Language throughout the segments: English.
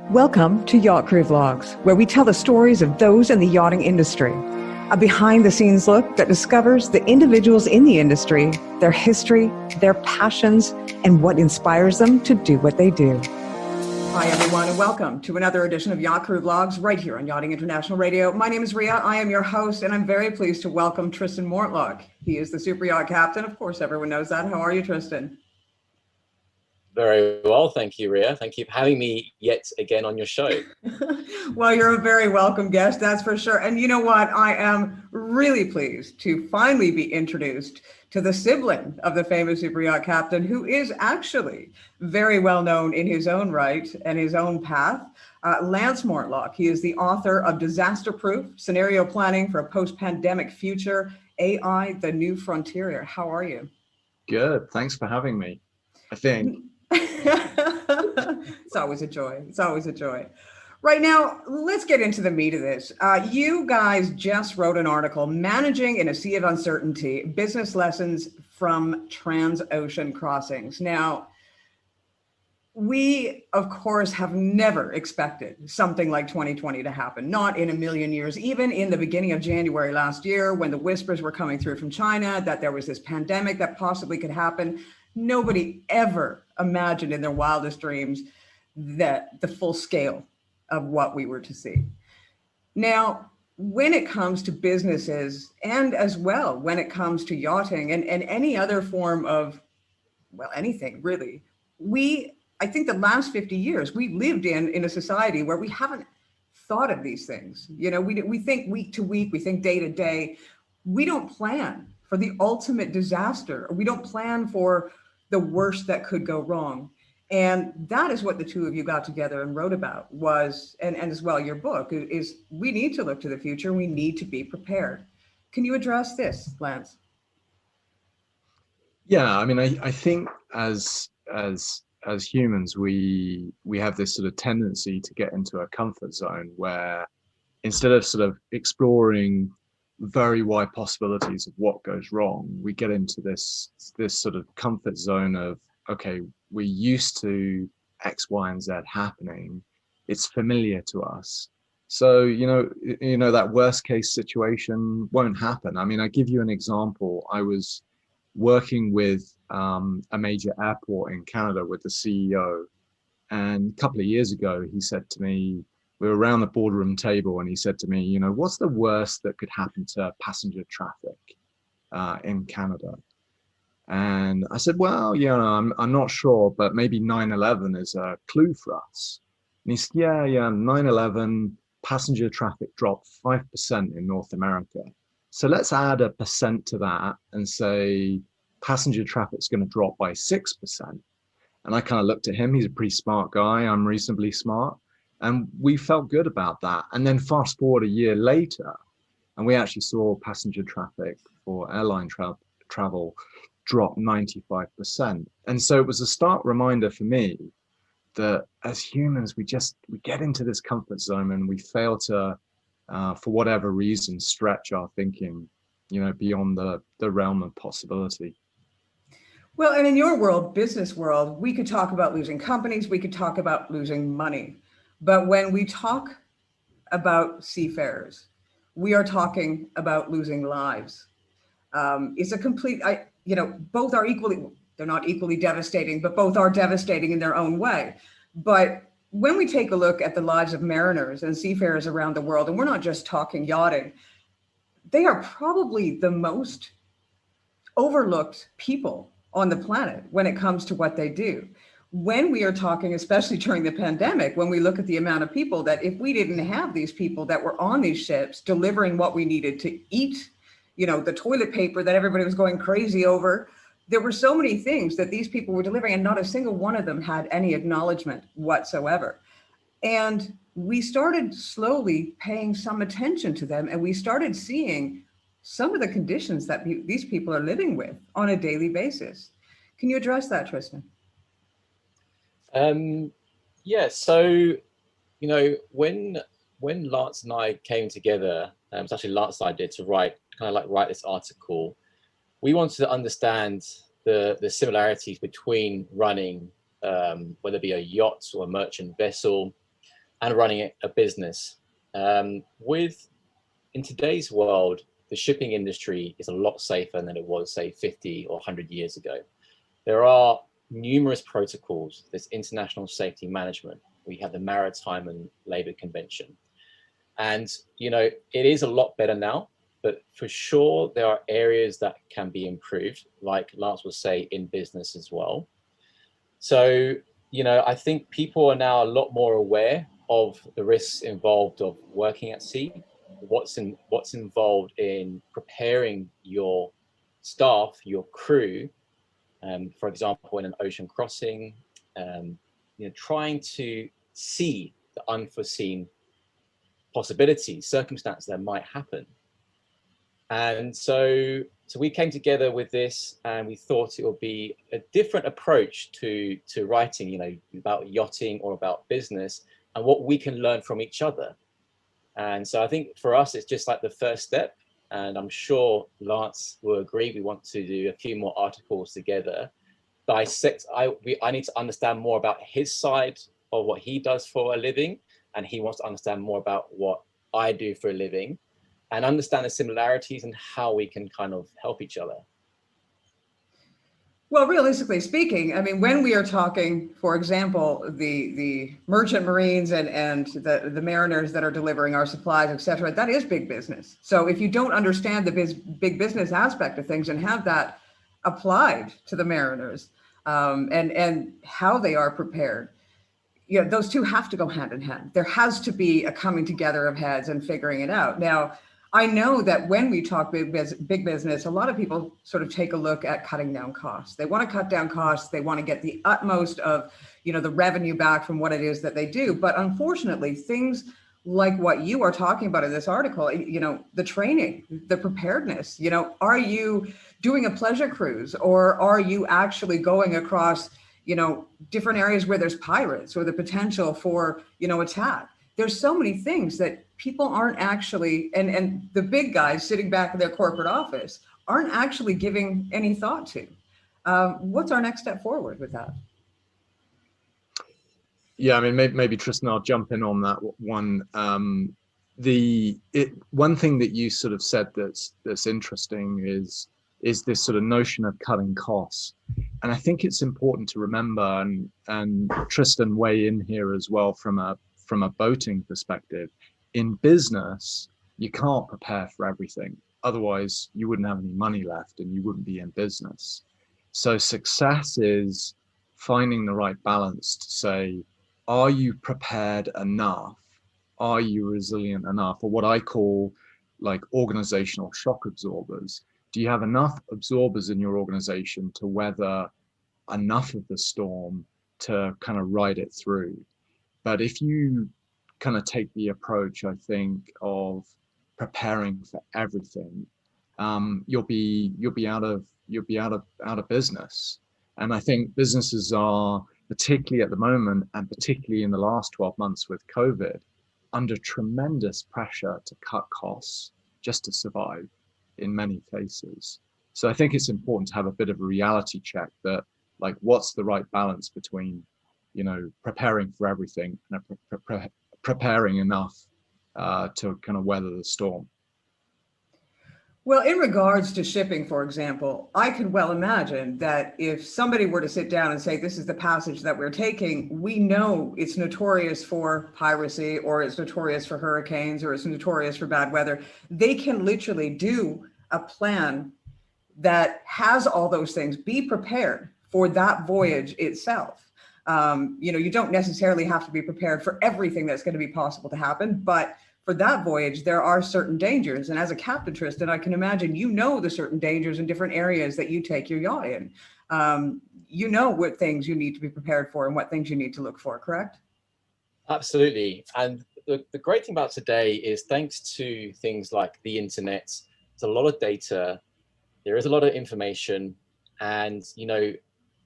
Welcome to Yacht Crew Vlogs, where we tell the stories of those in the yachting industry. A behind-the-scenes look that discovers the individuals in the industry, their history, their passions, and what inspires them to do what they do. Hi, everyone, and welcome to another edition of Yacht Crew Vlogs right here on Yachting International Radio. My name is Ria. I am your host, and I'm very pleased to welcome Tristan Mortlock. He is the super yacht captain. Of course, everyone knows that. How are you, Tristan? Very well, thank you, Ria. Thank you for having me yet again on your show. Well, you're a very welcome guest, that's for sure. And you know what? I am really pleased to finally be introduced to the sibling of the famous super yacht captain, who is actually very well known in his own right and his own path. Lance Mortlock. He is the author of Disaster-Proof Scenario Planning for a Post-Pandemic Future, AI, the New Frontier. How are you? Good. Thanks for having me. I think. It's always a joy. It's always a joy. Right now, let's get into the meat of this. You guys just wrote an article, Managing in a Sea of Uncertainty, Business Lessons from Trans-Ocean Crossings. Now, we, of course, have never expected something like 2020 to happen, not in a million years. Even in the beginning of January last year, when the whispers were coming through from China that there was this pandemic that possibly could happen, nobody ever imagined in their wildest dreams that the full scale of what we were to see. Now, when it comes to businesses, and as well when it comes to yachting and any other form of, well, anything really, I think the last 50 years, we lived in a society where we haven't thought of these things. You know, we think week to week, we think day to day. We don't plan for the ultimate disaster. We don't plan for the worst that could go wrong. And that is what the two of you got together and wrote about was, and as well your book, is we need to look to the future. We need to be prepared. Can you address this, Lance? Yeah, I mean, I think as humans, we have this sort of tendency to get into a comfort zone where instead of sort of exploring very wide possibilities of what goes wrong, we get into this sort of comfort zone of, okay, we're used to X, Y, and Z happening. It's familiar to us. So, you know, that worst case situation won't happen. I mean, I give you an example. I was working with a major airport in Canada with the CEO. And a couple of years ago, he said to me, we were around the boardroom table, and he said to me, you know, what's the worst that could happen to passenger traffic in Canada? And I said, well, you know, I'm not sure, but maybe 9/11 is a clue for us. And he said, yeah, 9/11 passenger traffic dropped 5% in North America. So let's add a percent to that and say passenger traffic's going to drop by 6%. And I kind of looked at him. He's a pretty smart guy. I'm reasonably smart. And we felt good about that. And then fast forward a year later, and we actually saw passenger traffic for airline travel drop 95%. And so it was a stark reminder for me that as humans, we get into this comfort zone and we fail to, for whatever reason, stretch our thinking, you know, beyond the realm of possibility. Well, and in your world, business world, we could talk about losing companies, we could talk about losing money. But when we talk about seafarers, we are talking about losing lives. It's a complete, both are equally, they're not equally devastating, but both are devastating in their own way. But when we take a look at the lives of mariners and seafarers around the world, and we're not just talking yachting, they are probably the most overlooked people on the planet when it comes to what they do. When we are talking, especially during the pandemic, when we look at the amount of people that if we didn't have these people that were on these ships delivering what we needed to eat, you know, the toilet paper that everybody was going crazy over, there were so many things that these people were delivering and not a single one of them had any acknowledgement whatsoever. And we started slowly paying some attention to them, and we started seeing some of the conditions that these people are living with on a daily basis. Can you address that, Tristan? Yeah, so, you know, when Lance and I came together, it's actually Lance and I did to write this article, we wanted to understand the similarities between running, whether it be a yacht or a merchant vessel, and running a business. In today's world, the shipping industry is a lot safer than it was, say, 50 or 100 years ago. There are numerous protocols. There's international safety management. We have the Maritime and Labour Convention. And, you know, it is a lot better now, but for sure, there are areas that can be improved, like Lance will say, in business as well. So, you know, I think people are now a lot more aware of the risks involved of working at sea, what's involved in preparing your staff, your crew, for example, in an ocean crossing, you know, trying to see the unforeseen possibilities, circumstances that might happen. And so we came together with this, and we thought it would be a different approach to writing, you know, about yachting or about business, and what we can learn from each other. And so I think for us, it's just like the first step. And I'm sure Lance will agree. We want to do a few more articles together. I need to understand more about his side of what he does for a living, and he wants to understand more about what I do for a living, and understand the similarities and how we can kind of help each other. Well, realistically speaking, I mean, when we are talking, for example, the merchant marines and the mariners that are delivering our supplies, et cetera, that is big business. So if you don't understand the big business aspect of things and have that applied to the mariners, and how they are prepared, you know, those two have to go hand in hand. There has to be a coming together of heads and figuring it out. Now, I know that when we talk big business, a lot of people sort of take a look at cutting down costs. They want to cut down costs. They want to get the utmost of, you know, the revenue back from what it is that they do. But unfortunately, things like what you are talking about in this article, you know, the training, the preparedness, you know, are you doing a pleasure cruise, or are you actually going across, you know, different areas where there's pirates or the potential for, you know, attack? There's so many things that people aren't actually, and the big guys sitting back in their corporate office aren't actually giving any thought to. What's our next step forward with that? Yeah, I mean, maybe Tristan, I'll jump in on that one. One thing that you sort of said that's interesting is this sort of notion of cutting costs. And I think it's important to remember, and Tristan weigh in here as well from a boating perspective. In business, you can't prepare for everything. Otherwise, you wouldn't have any money left and you wouldn't be in business. So success is finding the right balance to say, are you prepared enough? Are you resilient enough? Or what I call like organizational shock absorbers. Do you have enough absorbers in your organization to weather enough of the storm to kind of ride it through? But if you kind of take the approach, I think, of preparing for everything, you'll be out of business. And I think businesses are, particularly at the moment, and particularly in the last 12 months with COVID, under tremendous pressure to cut costs just to survive in many cases. So I think it's important to have a bit of a reality check that, like, what's the right balance between, you know, preparing for everything and preparing enough to kind of weather the storm. Well, in regards to shipping, for example, I could well imagine that if somebody were to sit down and say, this is the passage that we're taking, we know it's notorious for piracy, or it's notorious for hurricanes, or it's notorious for bad weather. They can literally do a plan that has all those things, be prepared for that voyage itself. You know, you don't necessarily have to be prepared for everything that's going to be possible to happen, but for that voyage, there are certain dangers. And as a captain, Tristan, I can imagine, you know, the certain dangers in different areas that you take your yacht in. You know what things you need to be prepared for and what things you need to look for, correct? Absolutely. And the great thing about today is, thanks to things like the internet, there's a lot of data, there is a lot of information, and, you know,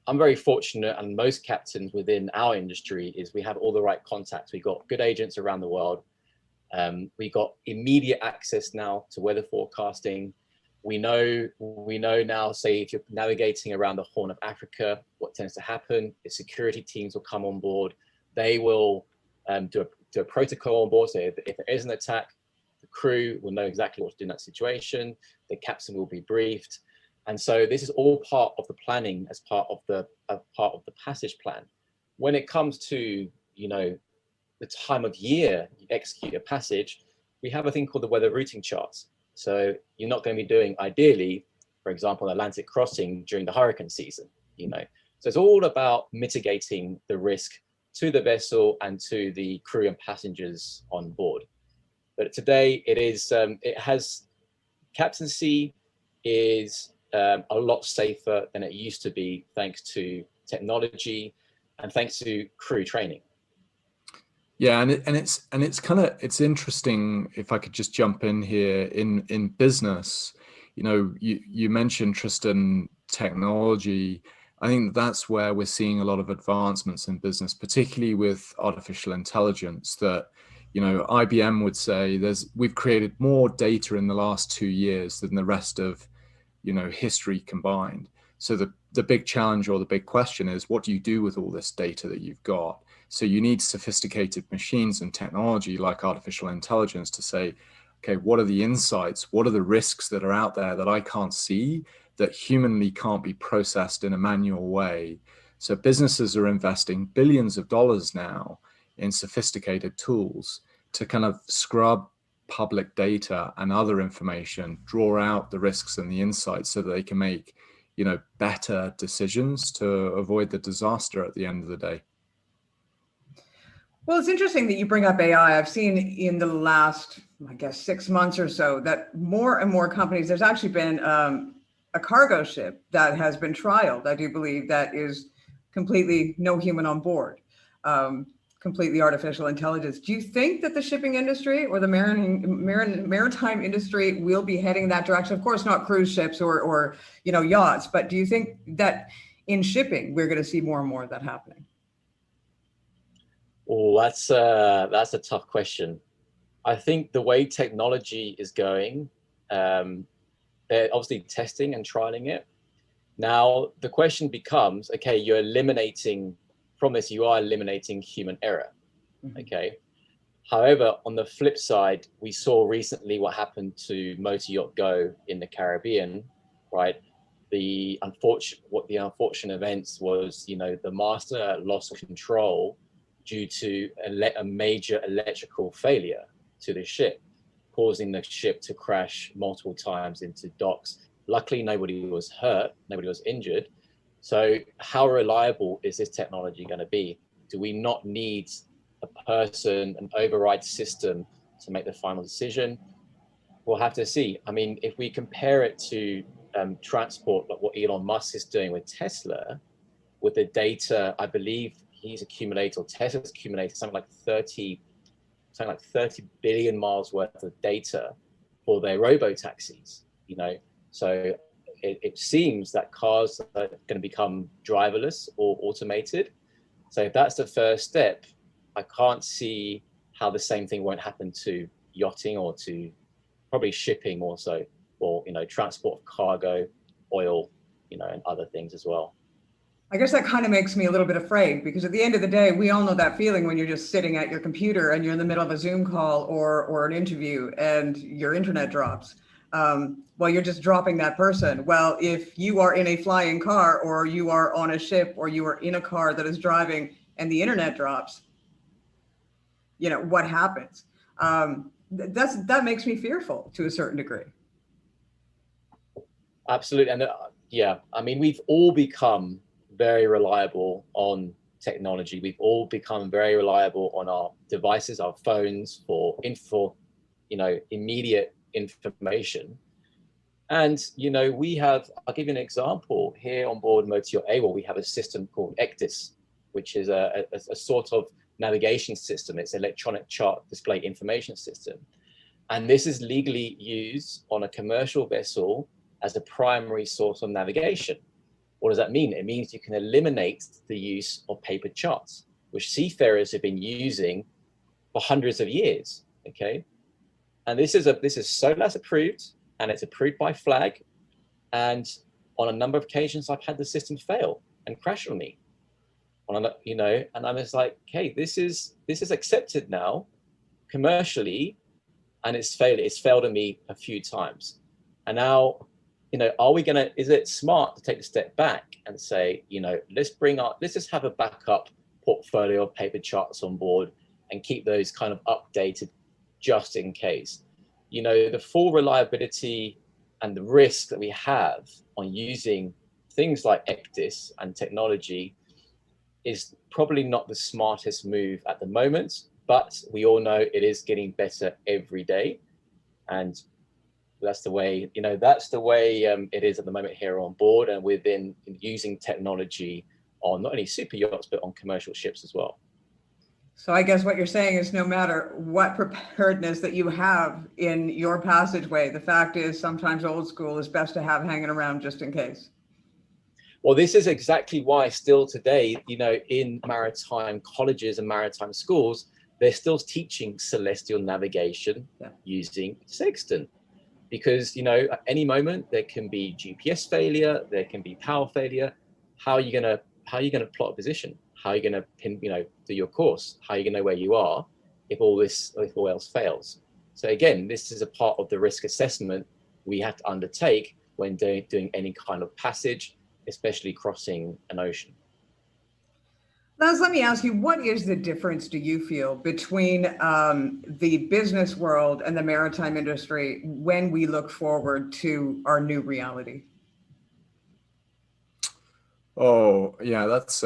I'm very fortunate, and most captains within our industry, is we have all the right contacts. We've got good agents around the world. We got immediate access now to weather forecasting. We know now, say, if you're navigating around the Horn of Africa, what tends to happen is security teams will come on board. They will do do a protocol on board. So if there is an attack, the crew will know exactly what to do in that situation. The captain will be briefed. And so this is all part of the planning as part of the passage plan. When it comes to, you know, the time of year you execute a passage, we have a thing called the weather routing charts. So you're not going to be doing, ideally, for example, an Atlantic crossing during the hurricane season, you know. So it's all about mitigating the risk to the vessel and to the crew and passengers on board. But today it has, captaincy is a lot safer than it used to be, thanks to technology and thanks to crew training. Yeah, and it's interesting, if I could just jump in here, in business, you know, you mentioned, Tristan, technology. I think that's where we're seeing a lot of advancements in business, particularly with artificial intelligence, that, you know, IBM would say we've created more data in the last 2 years than the rest of, you know, history combined. So the big challenge, or the big question, is what do you do with all this data that you've got? So you need sophisticated machines and technology like artificial intelligence to say, okay, what are the insights? What are the risks that are out there that I can't see, that humanly can't be processed in a manual way? So businesses are investing billions of dollars now in sophisticated tools to kind of scrub public data and other information, draw out the risks and the insights so that they can make, you know, better decisions to avoid the disaster at the end of the day. Well, it's interesting that you bring up AI. I've seen in the last, I guess, 6 months or so that more and more companies, there's actually been a cargo ship that has been trialed, I do believe, that is completely no human on board, completely artificial intelligence. Do you think that the shipping industry or the maritime industry will be heading in that direction? Of course, not cruise ships or you know, yachts, but do you think that in shipping, we're going to see more and more of that happening? Oh, that's a tough question. I think the way technology is going, they're obviously testing and trialing it. Now, the question becomes, okay, you are eliminating human error, okay? However, on the flip side, we saw recently what happened to Motor Yacht Go in the Caribbean, right? The unfortunate events was, you know, the master lost control due to a major electrical failure to the ship, causing the ship to crash multiple times into docks. Luckily, nobody was hurt, nobody was injured. So how reliable is this technology going to be? Do we not need a person, an override system to make the final decision? We'll have to see. I mean, if we compare it to transport, like what Elon Musk is doing with Tesla, with the data, I believe Tesla's accumulated something like 30 billion miles worth of data for their robo-taxis, you know. So it seems that cars are going to become driverless or automated. So if that's the first step, I can't see how the same thing won't happen to yachting, or to probably shipping also, or, you know, transport of cargo, oil, you know, and other things as well. I guess that kind of makes me a little bit afraid, because at the end of the day, we all know that feeling when you're just sitting at your computer and you're in the middle of a Zoom call or an interview and your internet drops. Well, you're just dropping that person. Well, if you are in a flying car, or you are on a ship, or you are in a car that is driving and the internet drops, you know, what happens? That makes me fearful to a certain degree. Absolutely. And yeah, I mean, we've all become very reliable on technology. We've all become very reliable on our devices, our phones, for you know, immediate information. And, you know, I'll give you an example. Here on board Motor Yacht AWOL, we have a system called Actus, which is a sort of navigation system. It's electronic chart display information system. And this is legally used on a commercial vessel as a primary source of navigation. What does that mean? It means you can eliminate the use of paper charts, which seafarers have been using for hundreds of years, okay? And this is SOLAS approved, and it's approved by FLAG. And on a number of occasions, I've had the system fail and crash on me. you know, and I'm just like, hey, this is accepted now commercially, and it's failed on me a few times. And now, you know, is it smart to take a step back and say, you know, let's just have a backup portfolio of paper charts on board and keep those kind of updated just in case. You know, the full reliability and the risk that we have on using things like Actus and technology is probably not the smartest move at the moment, but we all know it is getting better every day. And that's the way, you know, it is at the moment here on board, and we've been using technology on not only super yachts, but on commercial ships as well. So I guess what you're saying is no matter what preparedness that you have in your passageway, the fact is sometimes old school is best to have hanging around just in case. Well, this is exactly why still today, you know, in maritime colleges and maritime schools, they're still teaching celestial navigation using sextant. Because, you know, at any moment there can be GPS failure, there can be power failure. How are you gonna plot a position? How are you gonna do your course? How are you gonna know where you are if all else fails? So again, this is a part of the risk assessment we have to undertake when doing any kind of passage, especially crossing an ocean. Lance, let me ask you, what is the difference, do you feel, between the business world and the maritime industry when we look forward to our new reality? Oh, yeah, that's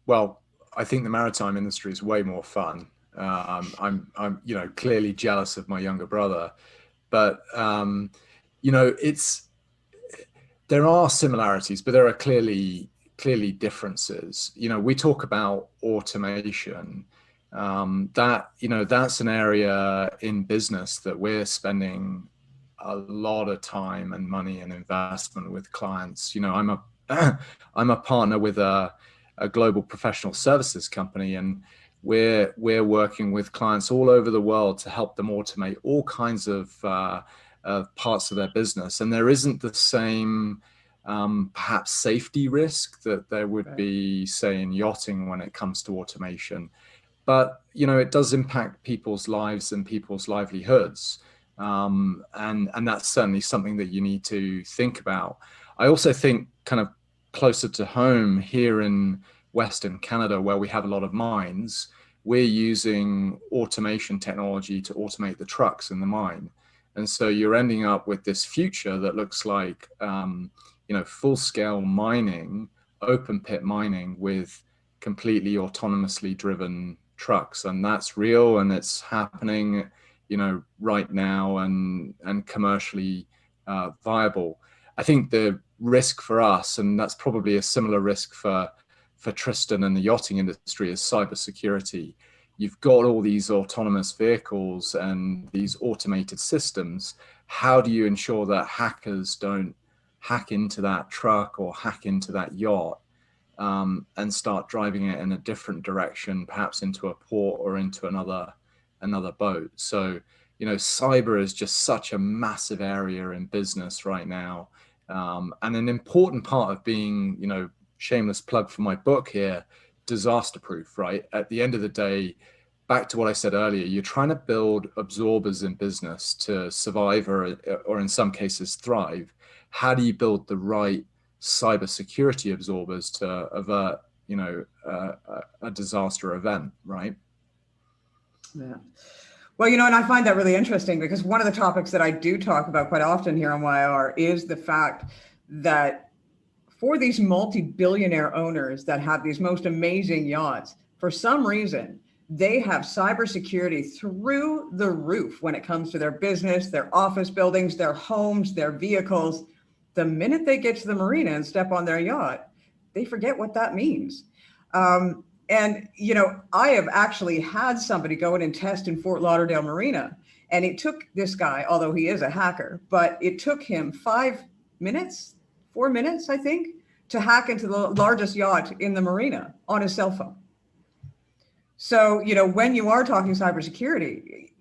well, I think the maritime industry is way more fun. I'm you know, clearly jealous of my younger brother, but you know, there are similarities, but there are clearly differences. You know, we talk about automation. That, you know, that's an area in business that we're spending a lot of time and money and investment with clients. You know, I'm a partner with a global professional services company, and we're working with clients all over the world to help them automate all kinds of parts of their business. And there isn't the same perhaps safety risk that there would be, say, in yachting when it comes to automation. But, you know, it does impact people's lives and people's livelihoods. And that's certainly something that you need to think about. I also think kind of closer to home here in Western Canada, where we have a lot of mines, we're using automation technology to automate the trucks in the mine. And so you're ending up with this future that looks like, you know, full-scale mining, open pit mining with completely autonomously driven trucks. And that's real, and it's happening, you know, right now, and commercially viable. I think the risk for us, and that's probably a similar risk for Tristan and the yachting industry, is cybersecurity. You've got all these autonomous vehicles and these automated systems. How do you ensure that hackers don't hack into that truck or hack into that yacht and start driving it in a different direction, perhaps into a port or into another boat? So, you know, cyber is just such a massive area in business right now. And an important part of being, you know, shameless plug for my book here, disaster proof, right? At the end of the day, back to what I said earlier, you're trying to build absorbers in business to survive or in some cases thrive. How do you build the right cybersecurity absorbers to avert, you know, a disaster event, right? Yeah. Well, you know, and I find that really interesting, because one of the topics that I do talk about quite often here on YR is the fact that for these multi-billionaire owners that have these most amazing yachts, for some reason, they have cybersecurity through the roof when it comes to their business, their office buildings, their homes, their vehicles. The minute they get to the marina and step on their yacht, they forget what that means. And, you know, I have actually had somebody go in and test in Fort Lauderdale Marina. And it took this guy, although he is a hacker, but it took him 4 minutes, I think, to hack into the largest yacht in the marina on his cell phone. So, you know, when you are talking cybersecurity,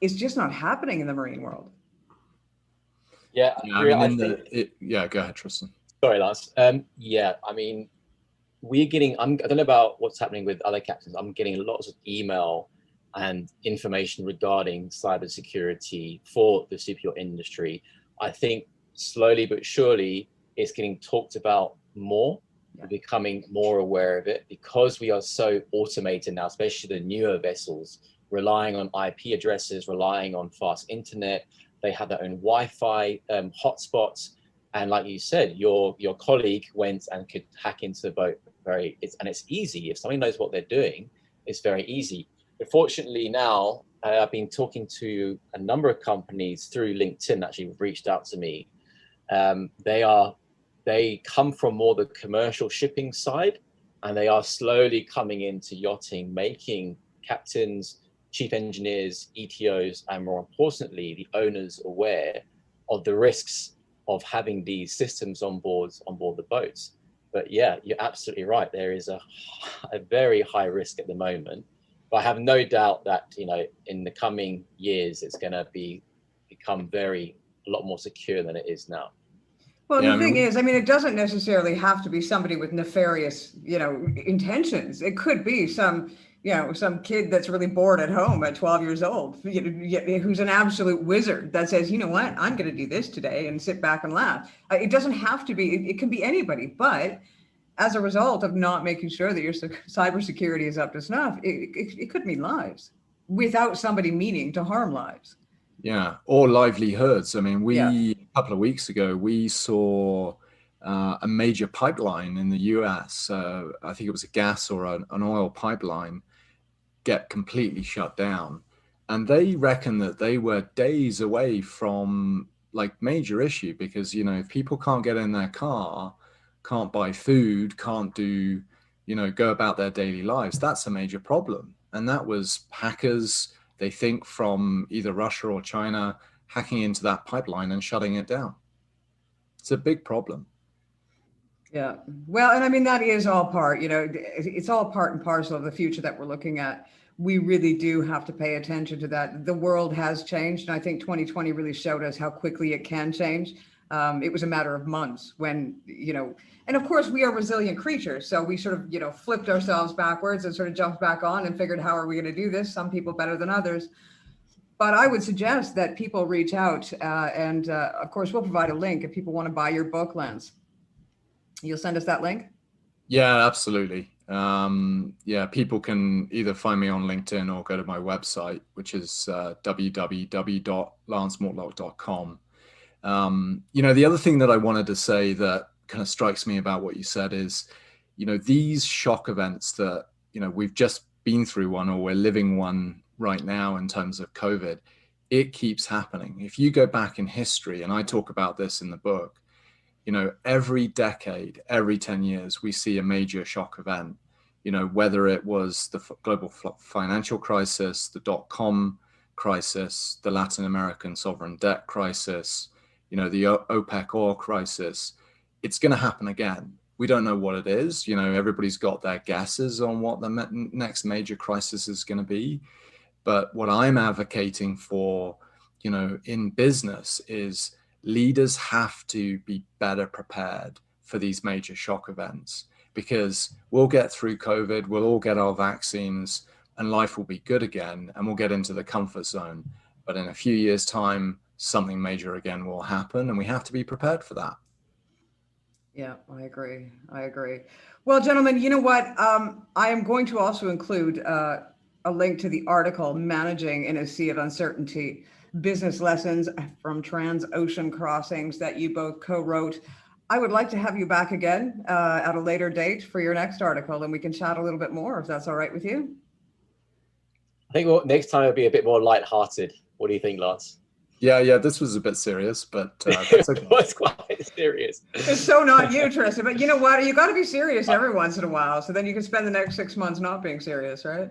it's just not happening in the marine world. Yeah, yeah, I mean, yeah, go ahead, Tristan. Sorry, Lance. Yeah, I mean, we're getting, I don't know about what's happening with other captains. I'm getting lots of email and information regarding cybersecurity for the CPO industry. I think slowly but surely it's getting talked about more. We're becoming more aware of it because we are so automated now, especially the newer vessels, relying on IP addresses, relying on fast internet. They have their own Wi-Fi hotspots. And like you said, your colleague went and could hack into the boat and it's easy. If somebody knows what they're doing, it's very easy. But fortunately now, I've been talking to a number of companies through LinkedIn, actually have reached out to me. They come from more the commercial shipping side, and they are slowly coming into yachting, making captains, chief engineers, ETOs, and more importantly, the owners aware of the risks of having these systems on board the boats. But yeah, you're absolutely right. There is a very high risk at the moment, but I have no doubt that, you know, in the coming years, it's going to become a lot more secure than it is now. Well, the thing is, I mean, it doesn't necessarily have to be somebody with nefarious, you know, intentions. It could be some kid that's really bored at home at 12 years old, who's an absolute wizard that says, you know what, I'm going to do this today and sit back and laugh. It doesn't have to be, it can be anybody, but as a result of not making sure that your cybersecurity is up to snuff, it could mean lives without somebody meaning to harm lives. Yeah, or livelihoods. I mean, a couple of weeks ago, we saw a major pipeline in the US. I think it was a gas or an oil pipeline get completely shut down. And they reckon that they were days away from like major issue because, you know, if people can't get in their car, can't buy food, can't do, you know, go about their daily lives, that's a major problem. And that was hackers, they think, from either Russia or China hacking into that pipeline and shutting it down. It's a big problem. Yeah. Well, and I mean, that is all part, you know, it's all part and parcel of the future that we're looking at. We really do have to pay attention to that. The world has changed. And I think 2020 really showed us how quickly it can change. It was a matter of months when, you know, and of course we are resilient creatures. So we sort of, you know, flipped ourselves backwards and sort of jumped back on and figured, how are we going to do this? Some people better than others. But I would suggest that people reach out and of course, we'll provide a link if people want to buy your book, Lance. You'll send us that link? Yeah, absolutely. Yeah, people can either find me on LinkedIn or go to my website, which is www.lancemortlock.com. You know, the other thing that I wanted to say that kind of strikes me about what you said is, you know, these shock events that, you know, we've just been through one or we're living one right now in terms of COVID, it keeps happening. If you go back in history, and I talk about this in the book, you know, every decade, every 10 years, we see a major shock event, you know, whether it was the global financial crisis, the dot-com crisis, the Latin American sovereign debt crisis, you know, the OPEC oil crisis. It's going to happen again. We don't know what it is. You know, everybody's got their guesses on what the next major crisis is going to be. But what I'm advocating for, you know, in business is leaders have to be better prepared for these major shock events, because we'll get through COVID, we'll all get our vaccines, and life will be good again, and we'll get into the comfort zone. But in a few years' time, something major again will happen, and we have to be prepared for that. Yeah, I agree. Well, gentlemen, you know what? I am going to also include a link to the article, Managing in a Sea of Uncertainty, Business Lessons from Trans-Ocean Crossings, that you both co-wrote. I would like to have you back again at a later date for your next article, and we can chat a little bit more if that's all right with you. I think next time it'll be a bit more lighthearted. What do you think, Lance? Yeah, this was a bit serious, but that's okay. It was quite serious. It's so not you, Tristan, but you know what? You got to be serious every once in a while, so then you can spend the next 6 months not being serious, right?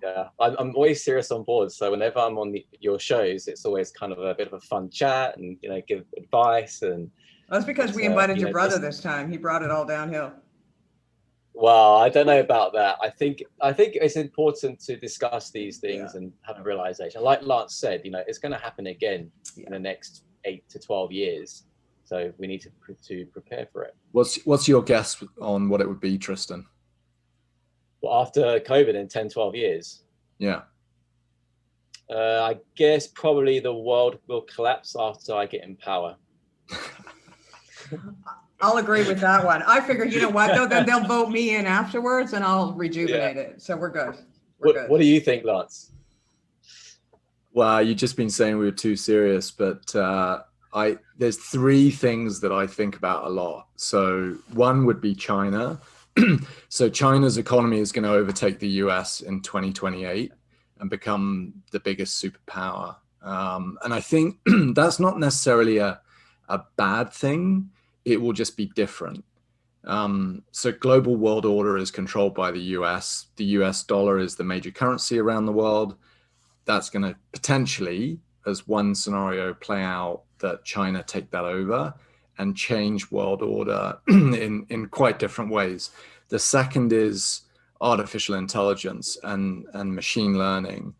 Yeah, I'm always serious on board. So whenever I'm on your shows, it's always kind of a bit of a fun chat and, you know, give advice. And that's because we invited your brother this time. He brought it all downhill. Well, I don't know about that. I think it's important to discuss these things and have a realization. Like Lance said, you know, it's going to happen again in the next 8 to 12 years. So we need to prepare for it. What's your guess on what it would be, Tristan? Well, after COVID in 10, 12 years, Yeah. I guess probably the world will collapse after I get in power. I'll agree with that one. I figured, you know what, though, then they'll vote me in afterwards and I'll rejuvenate it. So we're good. What do you think, Lance? Well, you've just been saying we were too serious, but there's three things that I think about a lot. So one would be China. So China's economy is going to overtake the US in 2028 and become the biggest superpower. And I think that's not necessarily a bad thing. It will just be different. So global world order is controlled by the US. The US dollar is the major currency around the world. That's going to potentially, as one scenario, play out that China take that over and change world order in quite different ways. The second is artificial intelligence and machine learning.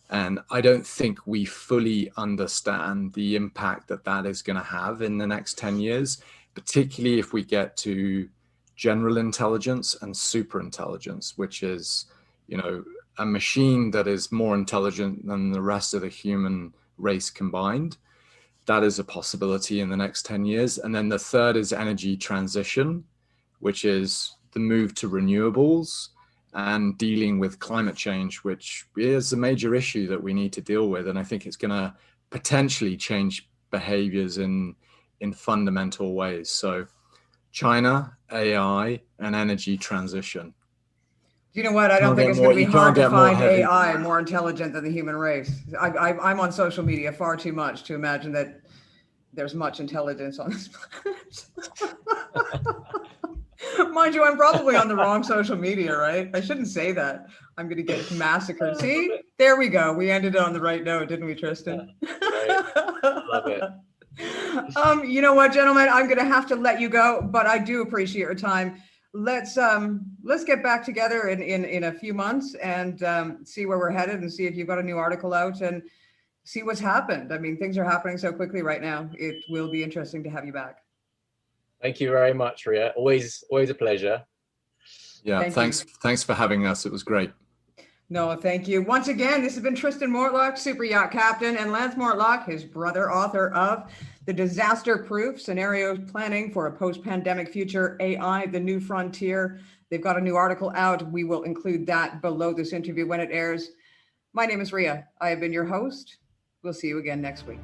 And I don't think we fully understand the impact that is going to have in the next 10 years, particularly if we get to general intelligence and super intelligence, which is, a machine that is more intelligent than the rest of the human race combined. That is a possibility in the next 10 years. And then the third is energy transition, which is the move to renewables and dealing with climate change, which is a major issue that we need to deal with. And I think it's going to potentially change behaviors in fundamental ways. So China, AI, and energy transition. You know what? I don't think it's going to be hard to find AI more intelligent than the human race. I'm on social media far too much to imagine that there's much intelligence on this planet. Mind you, I'm probably on the wrong social media, right? I shouldn't say that. I'm going to get massacred. See, there we go. We ended on the right note, didn't we, Tristan? Love it. You know what, gentlemen? I'm going to have to let you go, but I do appreciate your time. Let's get back together in a few months and see where we're headed and see if you've got a new article out and see what's happened. I mean, things are happening so quickly right now. It will be interesting to have you back. Thank you very much, Ria. Always a pleasure. Yeah, thanks for having us. It was great. No, thank you. Once again, this has been Tristan Mortlock, Super Yacht Captain, and Lance Mortlock, his brother, author of The Disaster-Proof Scenario Planning for a Post-Pandemic Future, AI, The New Frontier. They've got a new article out. We will include that below this interview when it airs. My name is Ria. I have been your host. We'll see you again next week.